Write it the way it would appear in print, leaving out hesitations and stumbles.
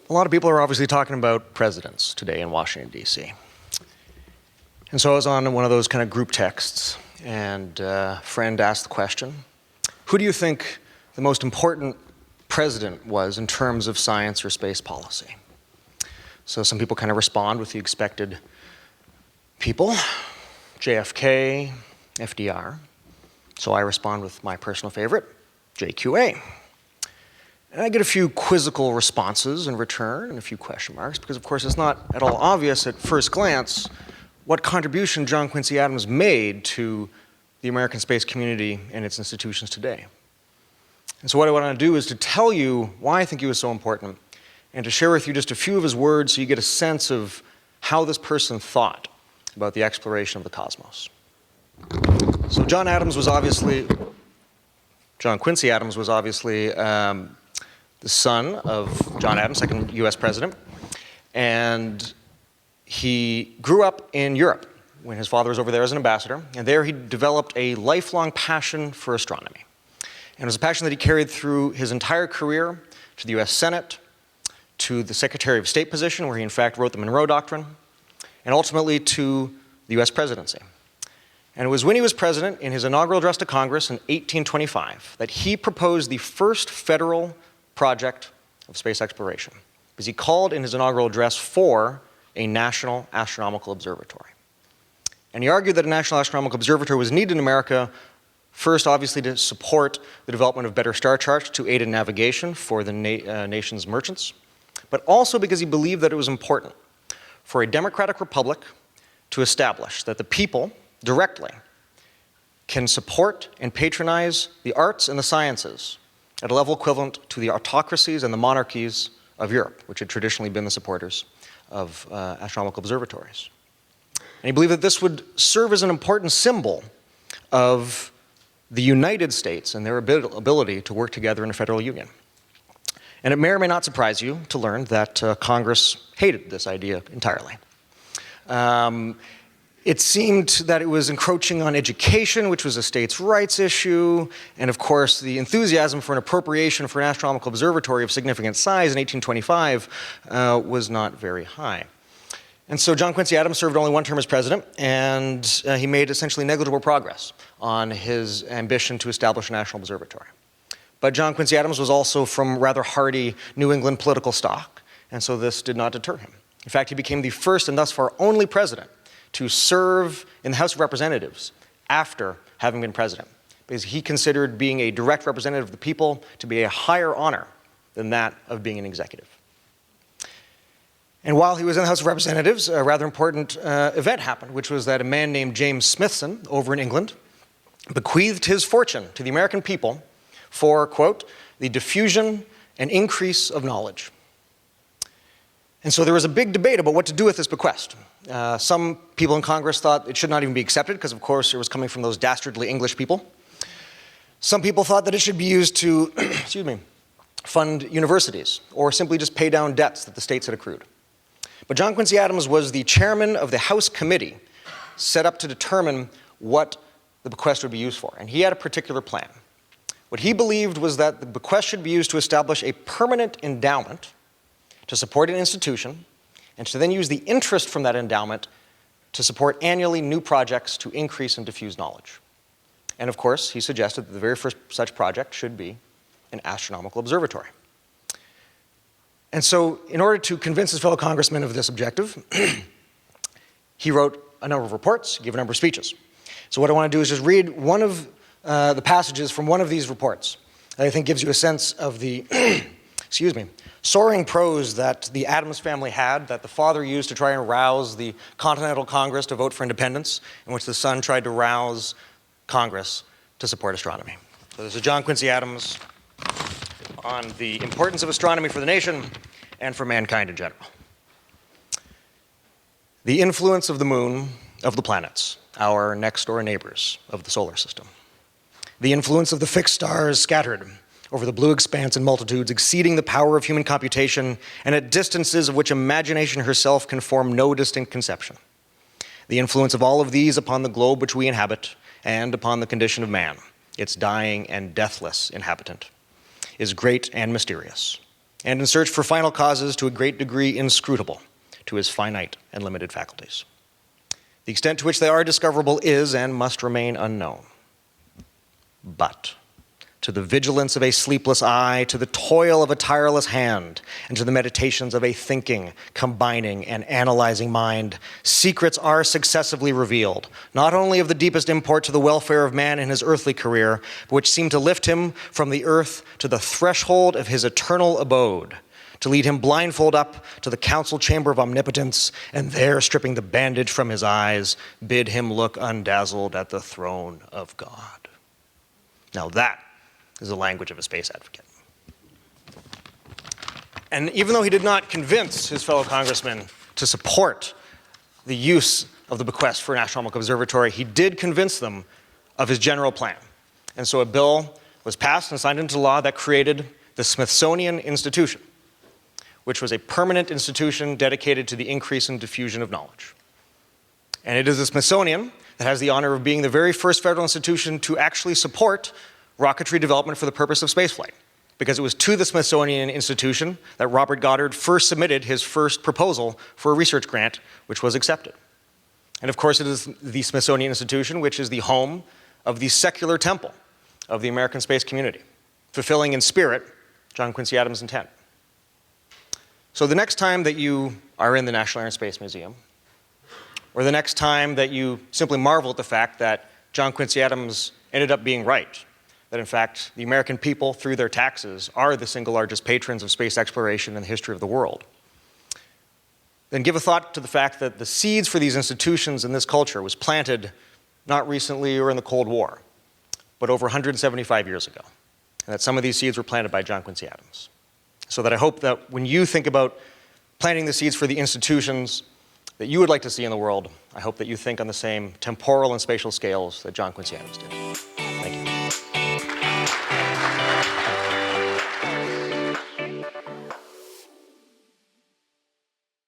a lot of people are obviously talking about presidents today in Washington, D.C. And so I was on one of those kind of group texts, and a friend asked the question, who do you think the most important president was in terms of science or space policy? So some people kind of respond with the expected people, JFK, FDR. So I respond with my personal favorite, JQA. And I get a few quizzical responses in return and a few question marks because, of course, it's not at all obvious at first glance what contribution John Quincy Adams made to the American space community and its institutions today. And so what I want to do is to tell you why I think he was so important and to share with you just a few of his words so you get a sense of how this person thought about the exploration of the cosmos. So John Quincy Adams was obviously the son of John Adams, second US president, and he grew up in Europe when his father was over there as an ambassador, and there he developed a lifelong passion for astronomy. And it was a passion that he carried through his entire career to the US Senate, to the Secretary of State position, where he in fact wrote the Monroe Doctrine, and ultimately to the US presidency. And it was when he was president, in his inaugural address to Congress in 1825, that he proposed the first federal project of space exploration, because he called in his inaugural address for a national astronomical observatory. And he argued that a national astronomical observatory was needed in America, first obviously to support the development of better star charts to aid in navigation for the nation's merchants, but also because he believed that it was important for a democratic republic to establish that the people directly can support and patronize the arts and the sciences at a level equivalent to the autocracies and the monarchies of Europe, which had traditionally been the supporters of astronomical observatories. And he believed that this would serve as an important symbol of the United States and their ability to work together in a federal union. And it may or may not surprise you to learn that Congress hated this idea entirely. It seemed that it was encroaching on education, which was a states' rights issue, and of course the enthusiasm for an appropriation for an astronomical observatory of significant size in 1825 was not very high. And so John Quincy Adams served only one term as president, and he made essentially negligible progress on his ambition to establish a national observatory. But John Quincy Adams was also from rather hardy New England political stock, and so this did not deter him. In fact, he became the first and thus far only president to serve in the House of Representatives after having been president, because he considered being a direct representative of the people to be a higher honor than that of being an executive. And while he was in the House of Representatives, a rather important event happened, which was that a man named James Smithson over in England bequeathed his fortune to the American people for, quote, the diffusion and increase of knowledge. And so there was a big debate about what to do with this bequest. Some people in Congress thought it should not even be accepted because, of course, it was coming from those dastardly English people. Some people thought that it should be used to, excuse me, fund universities or simply just pay down debts that the states had accrued. But John Quincy Adams was the chairman of the House committee set up to determine what the bequest would be used for, and he had a particular plan. What he believed was that the bequest should be used to establish a permanent endowment to support an institution, and to then use the interest from that endowment to support annually new projects to increase and diffuse knowledge. And of course, he suggested that the very first such project should be an astronomical observatory. And so, in order to convince his fellow congressmen of this objective, he wrote a number of reports, gave a number of speeches. So what I want to do is just read one of the passages from one of these reports that I think gives you a sense of the, excuse me, soaring prose that the Adams family had, that the father used to try and rouse the Continental Congress to vote for independence, in which the son tried to rouse Congress to support astronomy. So this is John Quincy Adams on the importance of astronomy for the nation and for mankind in general. The influence of the moon, of the planets, our next-door neighbors of the solar system. The influence of the fixed stars scattered over the blue expanse in multitudes, exceeding the power of human computation, and at distances of which imagination herself can form no distinct conception. The influence of all of these upon the globe which we inhabit, and upon the condition of man, its dying and deathless inhabitant, is great and mysterious. and in search for final causes to a great degree inscrutable to his finite and limited faculties. The extent to which they are discoverable is and must remain unknown. But to the vigilance of a sleepless eye, to the toil of a tireless hand, and to the meditations of a thinking, combining, and analyzing mind, secrets are successively revealed, not only of the deepest import to the welfare of man in his earthly career, but which seem to lift him from the earth to the threshold of his eternal abode, to lead him blindfold up to the council chamber of omnipotence, and there, stripping the bandage from his eyes, bid him look undazzled at the throne of God. Now that is the language of a space advocate. And even though he did not convince his fellow congressmen to support the use of the bequest for an astronomical observatory, he did convince them of his general plan. And so a bill was passed and signed into law that created the Smithsonian Institution, which was a permanent institution dedicated to the increase and diffusion of knowledge. And it is the Smithsonian that has the honor of being the very first federal institution to actually support rocketry development for the purpose of spaceflight, because it was to the Smithsonian Institution that Robert Goddard first submitted his first proposal for a research grant, which was accepted. And of course, it is the Smithsonian Institution which is the home of the secular temple of the American space community, fulfilling in spirit John Quincy Adams' intent. So the next time that you are in the National Air and Space Museum, or the next time that you simply marvel at the fact that John Quincy Adams ended up being right, that in fact the American people, through their taxes, are the single largest patrons of space exploration in the history of the world, then give a thought to the fact that the seeds for these institutions and this culture was planted not recently or in the Cold War, but over 175 years ago, and that some of these seeds were planted by John Quincy Adams. So that I hope that when you think about planting the seeds for the institutions that you would like to see in the world, I hope that you think on the same temporal and spatial scales that John Quincy Adams did.